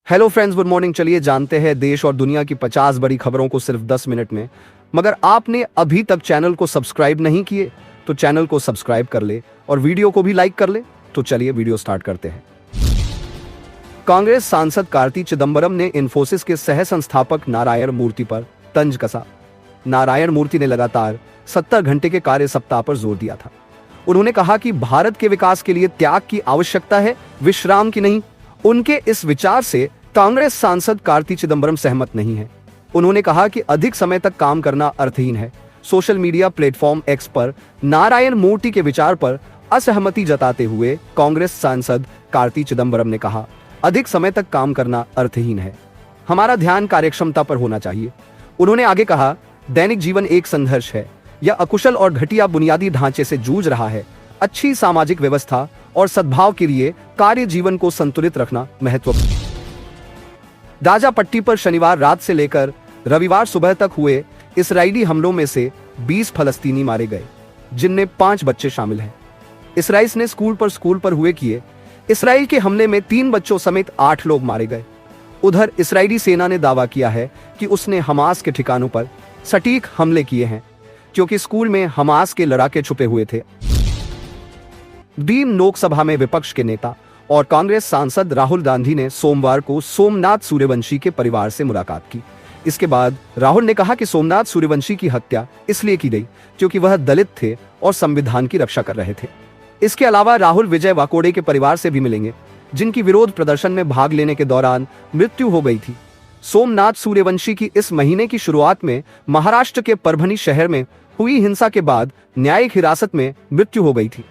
Hello friends, good morning. चलिए जानते हैं देश और दुनिया की 50 बड़ी खबरों को सिर्फ 10 मिनट में। मगर आपने अभी तक चैनल को सब्सक्राइब नहीं किए तो चैनल को सब्सक्राइब कर ले और वीडियो को भी लाइक कर ले। तो चलिए वीडियो स्टार्ट करते हैं। कांग्रेस सांसद कार्ति चिदंबरम ने इंफोसिस के सह संस्थापक नारायण मूर्ति पर तंज कसा। नारायण मूर्ति ने लगातार 70 घंटे के कार्य सप्ताह पर जोर दिया था। उन्होंने कहा कि भारत के विकास के लिए त्याग की आवश्यकता है, विश्राम की नहीं। उनके इस विचार से कांग्रेस सांसद कार्ति चिदंबरम सहमत नहीं है। उन्होंने कहा कि अधिक समय तक काम करना अर्थहीन है। सोशल मीडिया प्लेटफॉर्म एक्स पर नारायण मूर्ति के विचार पर असहमति जताते हुए कांग्रेस सांसद कार्ति चिदंबरम ने कहा, अधिक समय तक काम करना अर्थहीन है, हमारा ध्यान कार्यक्षमता पर होना चाहिए। उन्होंने आगे कहा, दैनिक जीवन एक संघर्ष है, यह अकुशल और घटिया बुनियादी ढांचे से जूझ रहा है। अच्छी सामाजिक व्यवस्था और सद्भाव के लिए कार्य जीवन को संतुलित रखना महत्वपूर्ण। गाजा पट्टी पर शनिवार रात से लेकर रविवार सुबह तक हुए इसराइली हमलों में से 20 फलस्तीनी मारे गए, जिनमें 5 बच्चे शामिल हैं। इसराइल ने स्कूल पर हुए किए इसराइल के हमले में 3 बच्चों समेत 8 लोग मारे गए। उधर इस्राएली सेना ने दावा किया है कि उसने हमास के ठिकानों पर सटीक हमले किए हैं, क्योंकि स्कूल में हमास के लड़ाके छुपे हुए थे। डीम लोकसभा में विपक्ष के नेता और कांग्रेस सांसद राहुल गांधी ने सोमवार को सोमनाथ सूर्यवंशी के परिवार से मुलाकात की। इसके बाद राहुल ने कहा कि सोमनाथ सूर्यवंशी की हत्या इसलिए की गई क्योंकि वह दलित थे और संविधान की रक्षा कर रहे थे। इसके अलावा राहुल विजय वाकोडे के परिवार से भी मिलेंगे, जिनकी विरोध प्रदर्शन में भाग लेने के दौरान मृत्यु हो गई थी। सोमनाथ सूर्यवंशी की इस महीने की शुरुआत में महाराष्ट्र के परभनी शहर में हुई हिंसा के बाद न्यायिक हिरासत में मृत्यु हो गई थी।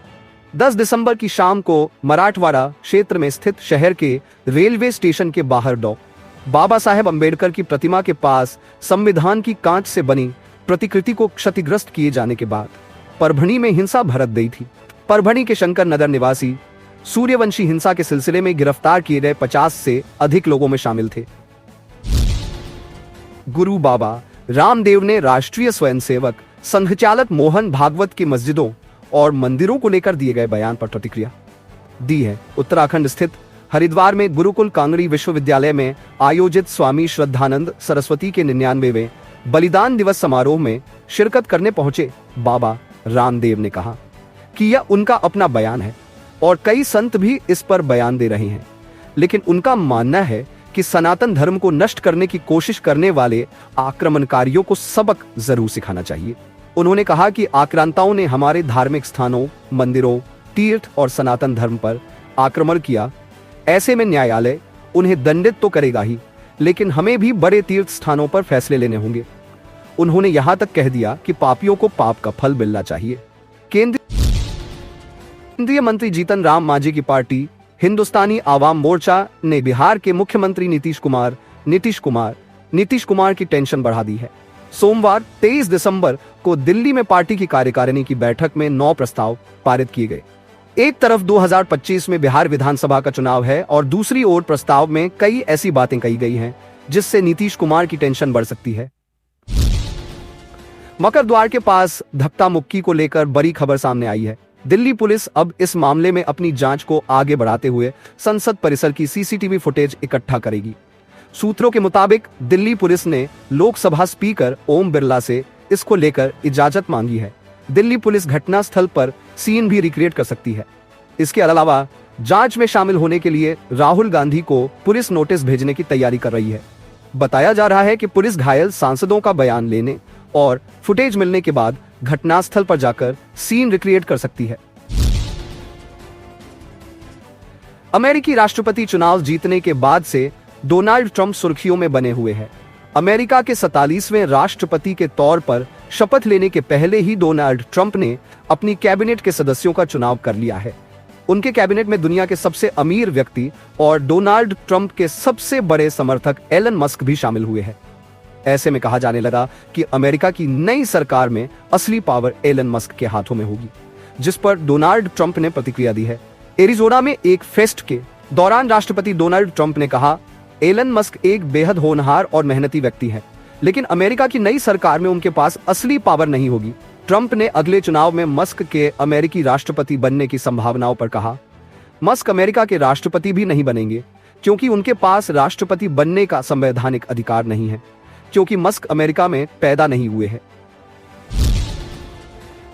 10 दिसंबर की शाम को मराठवाड़ा क्षेत्र में स्थित शहर के रेलवे स्टेशन के बाहर बाबा साहेब अंबेडकर की प्रतिमा के पास संविधान की कांच से बनी प्रतिकृति को क्षतिग्रस्त किए जाने के बाद परभनी में हिंसा भड़क गई थी। परभनी के शंकर नगर निवासी सूर्यवंशी हिंसा के सिलसिले में गिरफ्तार किए गए 50 से अधिक लोगों में शामिल थे। गुरु बाबा रामदेव ने राष्ट्रीय स्वयंसेवक संघ चालक मोहन भागवत की मस्जिदों और मंदिरों को लेकर दिए गए बयान पर प्रतिक्रिया दी है। उत्तराखंड स्थित हरिद्वार में गुरुकुल कांगड़ी विश्वविद्यालय में आयोजित स्वामी श्रद्धानंद सरस्वती के 99वें बलिदान दिवस समारोह में शिरकत करने पहुंचे बाबा रामदेव ने कहा कि यह उनका अपना बयान है और कई संत भी इस पर बयान दे रहे हैं, लेकिन उनका मानना है कि सनातन धर्म को नष्ट करने की कोशिश करने वाले आक्रमणकारियों को सबक जरूर सिखाना चाहिए। उन्होंने कहा कि आक्रांताओं ने हमारे धार्मिक स्थानों, मंदिरों, तीर्थ और सनातन धर्म पर आक्रमण किया। ऐसे में न्यायालय उन्हें दंडित तो करेगा ही, लेकिन हमें भी बड़े तीर्थ स्थानों पर फैसले लेने होंगे। उन्होंने यहां तक कह दिया कि पापियों को पाप का फल मिलना चाहिए। केंद्रीय मंत्री जीतन राम मांझी की पार्टी हिंदुस्तानी आवाम मोर्चा ने बिहार के मुख्यमंत्री नीतीश कुमार की टेंशन बढ़ा दी है। सोमवार 23 दिसंबर को दिल्ली में पार्टी की कार्यकारिणी की बैठक में 9 प्रस्ताव पारित किए गए। एक तरफ 2025 में बिहार विधानसभा का चुनाव है और दूसरी ओर प्रस्ताव में कई ऐसी बातें कही गई हैं जिससे नीतीश कुमार की टेंशन बढ़ सकती है। मकर द्वार के पास धक्का मुक्की को लेकर बड़ी खबर सामने आई है। दिल्ली पुलिस अब इस मामले में अपनी जांच को आगे बढ़ाते हुए संसद परिसर की सीसीटीवी फुटेज इकट्ठा करेगी। सूत्रों के मुताबिक दिल्ली पुलिस ने लोकसभा स्पीकर ओम बिरला से इसको लेकर इजाजत मांगी है। दिल्ली पुलिस घटनास्थल पर सीन भी रिक्रिएट कर सकती है। इसके अलावा जांच में शामिल होने के लिए राहुल गांधी को पुलिस नोटिस भेजने की तैयारी कर रही है। बताया जा रहा है कि पुलिस घायल सांसदों का बयान लेने और फुटेज मिलने के बाद घटनास्थल पर जाकर सीन रिक्रिएट कर सकती है। अमेरिकी राष्ट्रपति चुनाव जीतने के बाद से डोनाल्ड ट्रंप सुर्खियों में बने हुए हैं। अमेरिका के 47वें राष्ट्रपति के तौर पर शपथ लेने के पहले ही डोनाल्ड ट्रंप ने अपनी कैबिनेट के सदस्यों का चुनाव कर लिया है। उनके कैबिनेट में दुनिया के सबसे अमीर व्यक्ति और डोनाल्ड ट्रंप के सबसे बड़े समर्थक एलन मस्क भी शामिल हुए हैं। ऐसे में कहा जाने लगा कि अमेरिका की नई सरकार में असली पावर एलन मस्क के हाथों में होगी, जिस पर डोनाल्ड ट्रंप ने प्रतिक्रिया दी है। एरिजोना में एक फेस्ट के दौरान राष्ट्रपति डोनाल्ड ट्रंप ने कहा, एलन मस्क एक बेहद होनहार और मेहनती व्यक्ति है, लेकिन अमेरिका की नई सरकार में उनके पास असली पावर नहीं होगी। ट्रंप ने अगले चुनाव में मस्क के अमेरिकी राष्ट्रपति बनने की संभावनाओं पर कहा, मस्क अमेरिका के राष्ट्रपति भी नहीं बनेंगे, क्योंकि उनके पास राष्ट्रपति बनने का संवैधानिक अधिकार नहीं है, क्योंकि मस्क अमेरिका में पैदा नहीं हुए हैं।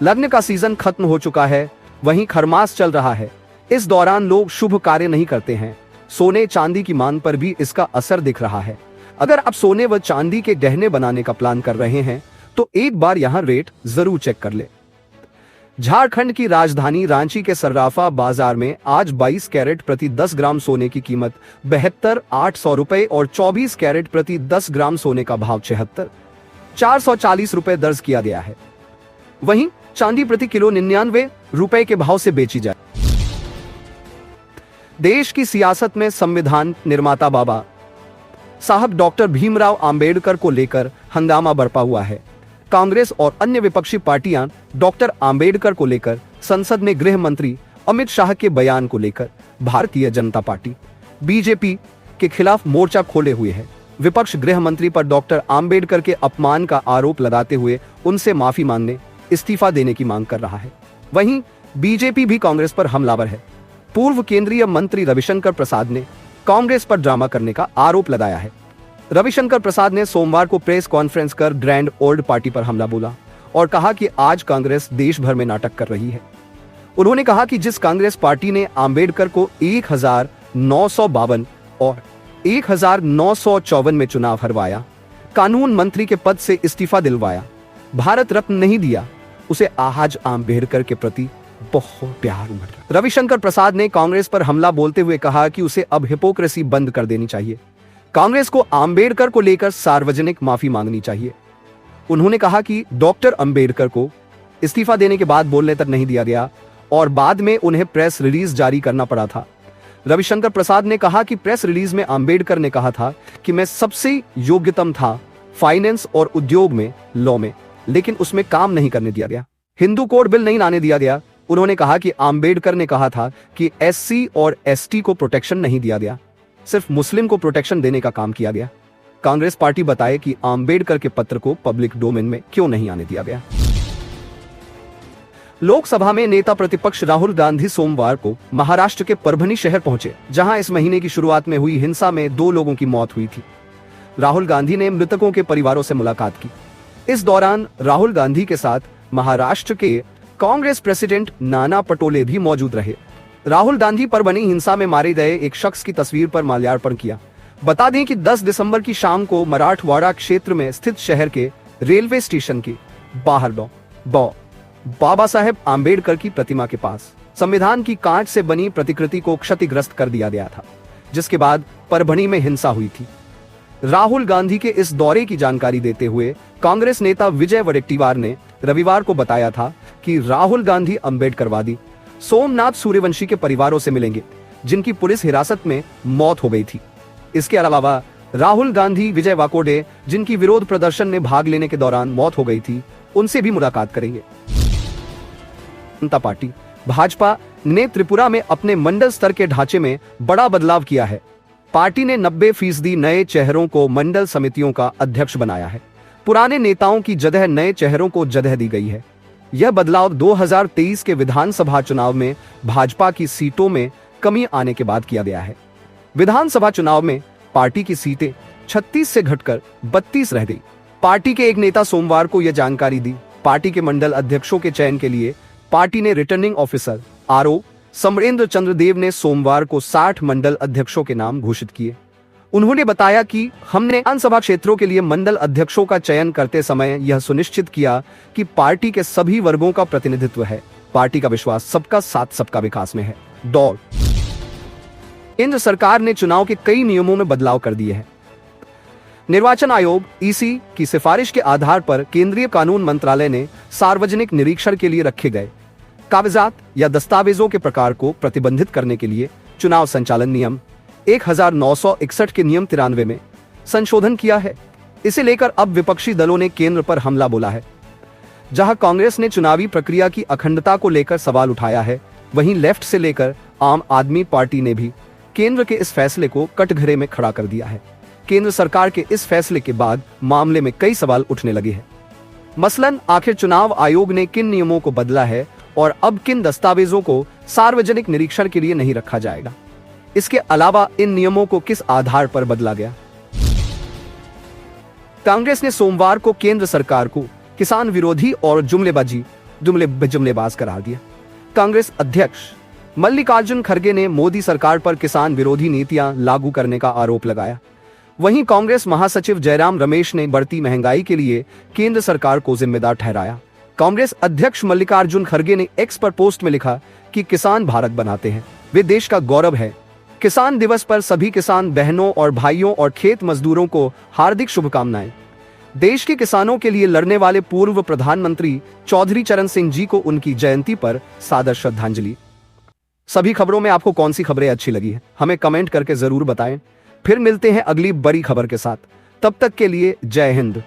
लग्न का सीजन खत्म हो चुका है, वहीं खरमास चल रहा है। इस दौरान लोग शुभ कार्य नहीं करते हैं। सोने चांदी की मांग पर भी इसका असर दिख रहा है। अगर आप सोने व चांदी के गहने बनाने का प्लान कर रहे हैं तो एक बार यहां रेट जरूर चेक कर ले। झारखंड की राजधानी रांची के सर्राफा बाजार में आज 22 कैरेट प्रति 10 ग्राम सोने की कीमत 72,800 रुपए और 24 कैरेट प्रति 10 ग्राम सोने का भाव 76,440 रुपए दर्ज किया गया है। वहीं चांदी प्रति किलो 99 रुपए के भाव से बेची जाए। देश की सियासत में संविधान निर्माता बाबा साहब डॉक्टर भीमराव अंबेडकर को लेकर हंगामा बरपा हुआ है। कांग्रेस और अन्य विपक्षी पार्टियां डॉक्टर अंबेडकर को लेकर संसद में गृह मंत्री अमित शाह के बयान को लेकर भारतीय जनता पार्टी बीजेपी के खिलाफ मोर्चा खोले हुए है। विपक्ष गृह मंत्री पर डॉक्टर अंबेडकर के अपमान का आरोप लगाते हुए उनसे माफी मांगने, इस्तीफा देने की मांग कर रहा है। वहीं बीजेपी भी कांग्रेस पर हमलावर है। पूर्व केंद्रीय मंत्री रविशंकर प्रसाद ने कांग्रेस पर ड्रामा करने का आरोप लगाया है। रविशंकर प्रसाद ने सोमवार को प्रेस कॉन्फ्रेंस कर ग्रैंड ओल्ड पार्टी पर हमला बोला और कहा कि आज कांग्रेस देश भर में नाटक कर रही है। उन्होंने कहा कि जिस कांग्रेस पार्टी ने अंबेडकर को 1952 और 1954 में चुनाव हरवाया, कानून मंत्री के पद से इस्तीफा दिलवाया, भारत रत्न नहीं दिया, उसे आज अंबेडकर के प्रति बहुत प्यार उमड़ रहा। रविशंकर प्रसाद ने कांग्रेस पर हमला बोलते हुए कहा कि उसे अब हिपोक्रेसी बंद कर देनी चाहिए। कांग्रेस को अंबेडकर को लेकर सार्वजनिक माफी मांगनी चाहिए। उन्होंने कहा कि डॉक्टर अंबेडकर को इस्तीफा देने के बाद बोलने तक नहीं दिया गया और बाद में उन्हें प्रेस रिलीज जारी करना पड़ा था। रविशंकर प्रसाद ने कहा कि प्रेस रिलीज में अंबेडकर ने कहा था कि मैं सबसे योग्यतम था फाइनेंस और उद्योग में, लॉ में, लेकिन उसमें काम नहीं करने दिया गया। हिंदू कोड बिल नहीं लाने दिया गया। उन्होंने कहा कि अंबेडकर ने कहा था कि एससी और एसटी को प्रोटेक्शन नहीं दिया गया, सिर्फ मुस्लिम को प्रोटेक्शन देने का काम किया गया। कांग्रेस पार्टी बताए कि अंबेडकर के पत्र को पब्लिक डोमेन में क्यों नहीं आने दिया गया। लोकसभा में नेता प्रतिपक्ष राहुल गांधी सोमवार को महाराष्ट्र के परभनी शहर पहुंचे, जहां इस महीने की शुरुआत में हुई हिंसा में 2 लोगों की मौत हुई थी। राहुल गांधी ने मृतकों के परिवारों से मुलाकात की। इस दौरान राहुल गांधी के साथ महाराष्ट्र के कांग्रेस प्रेसिडेंट नाना पटोले भी मौजूद रहे। राहुल गांधी परभनी हिंसा में मारे गए एक शख्स की तस्वीर पर माल्यार्पण किया। बता दें कि 10 दिसंबर की शाम को मराठवाड़ा क्षेत्र में स्थित शहर के रेलवे स्टेशन के बाहर बाबा साहेब आम्बेडकर की प्रतिमा के पास संविधान की कांच से बनी प्रतिकृति को क्षतिग्रस्त कर दिया गया था, जिसके बाद परभनी में हिंसा हुई थी। राहुल गांधी के इस दौरे की जानकारी देते हुए कांग्रेस नेता विजय वडेट्टीवार ने रविवार को बताया था कि राहुल गांधी अंबेडकरवादी सोमनाथ सूर्यवंशी के परिवारों से मिलेंगे, जिनकी पुलिस हिरासत में मौत हो गई थी। इसके अलावा राहुल गांधी विजय वाकोडे, जिनकी विरोध प्रदर्शन में भाग लेने के दौरान मौत हो गई थी, उनसे भी मुलाकात करेंगे। जनता पार्टी भाजपा ने त्रिपुरा में अपने मंडल स्तर के ढांचे में बड़ा बदलाव किया है। पार्टी ने 90% नए चेहरों को मंडल समितियों का अध्यक्ष बनाया है। पुराने नेताओं की जगह नए चेहरों को जगह दी गई है। यह बदलाव 2023 के विधानसभा चुनाव में भाजपा की सीटों में कमी आने के बाद किया गया है। विधानसभा चुनाव में पार्टी की सीटें 36 से घटकर 32 रह गई। पार्टी के एक नेता सोमवार को यह जानकारी दी। पार्टी के मंडल अध्यक्षों के चयन के लिए पार्टी ने returning officer RO Samarendra Chandradev ने सोमवार को 60 मंडल अध्यक्षों के नाम घोषित किए। उन्होंने बताया कि हमने विधानसभा क्षेत्रों के लिए मंडल अध्यक्षों का चयन करते समय यह सुनिश्चित किया कि पार्टी के सभी वर्गों का प्रतिनिधित्व है। पार्टी का विश्वास सबका साथ सबका विकास में है। दौड़ केंद्र सरकार ने चुनाव के कई नियमों में बदलाव कर दिए हैं। निर्वाचन आयोग ईसी की सिफारिश के आधार पर केंद्रीय कानून मंत्रालय ने सार्वजनिक निरीक्षण के लिए रखे गए कागजात या दस्तावेजों के प्रकार को प्रतिबंधित करने के लिए चुनाव संचालन नियम 1961 के नियम 93 में संशोधन किया है। इसे लेकर अब विपक्षी दलों ने केंद्र पर हमला बोला है। जहां कांग्रेस ने चुनावी प्रक्रिया की अखंडता को लेकर सवाल उठाया है, वहीं लेफ्ट से लेकर आम आदमी पार्टी ने भी केंद्र के इस फैसले को कटघरे में खड़ा कर दिया है। केंद्र सरकार के इस फैसले के बाद मामले में कई सवाल उठने लगे हैं। मसलन आखिर चुनाव आयोग ने किन नियमों को बदला है और अब किन दस्तावेजों को सार्वजनिक निरीक्षण के लिए नहीं रखा जाएगा। इसके अलावा इन नियमों को किस आधार पर बदला गया? कांग्रेस ने सोमवार को केंद्र सरकार को किसान विरोधी और जुमलेबाज करार दिया। कांग्रेस अध्यक्ष मल्लिकार्जुन खड़गे ने मोदी सरकार पर किसान विरोधी नीतियां लागू करने का आरोप लगाया। वहीं कांग्रेस महासचिव जयराम रमेश ने बढ़ती महंगाई के लिए केंद्र सरकार को जिम्मेदार ठहराया। कांग्रेस अध्यक्ष मल्लिकार्जुन खड़गे ने एक्स पर पोस्ट में लिखा कि किसान भारत बनाते हैं, वे देश का गौरव है। किसान दिवस पर सभी किसान बहनों और भाइयों और खेत मजदूरों को हार्दिक शुभकामनाएं। देश के किसानों के लिए लड़ने वाले पूर्व प्रधानमंत्री चौधरी चरण सिंह जी को उनकी जयंती पर सादर श्रद्धांजलि। सभी खबरों में आपको कौन सी खबरें अच्छी लगी है, हमें कमेंट करके जरूर बताएं। फिर मिलते हैं अगली बड़ी खबर के साथ। तब तक के लिए जय हिंद।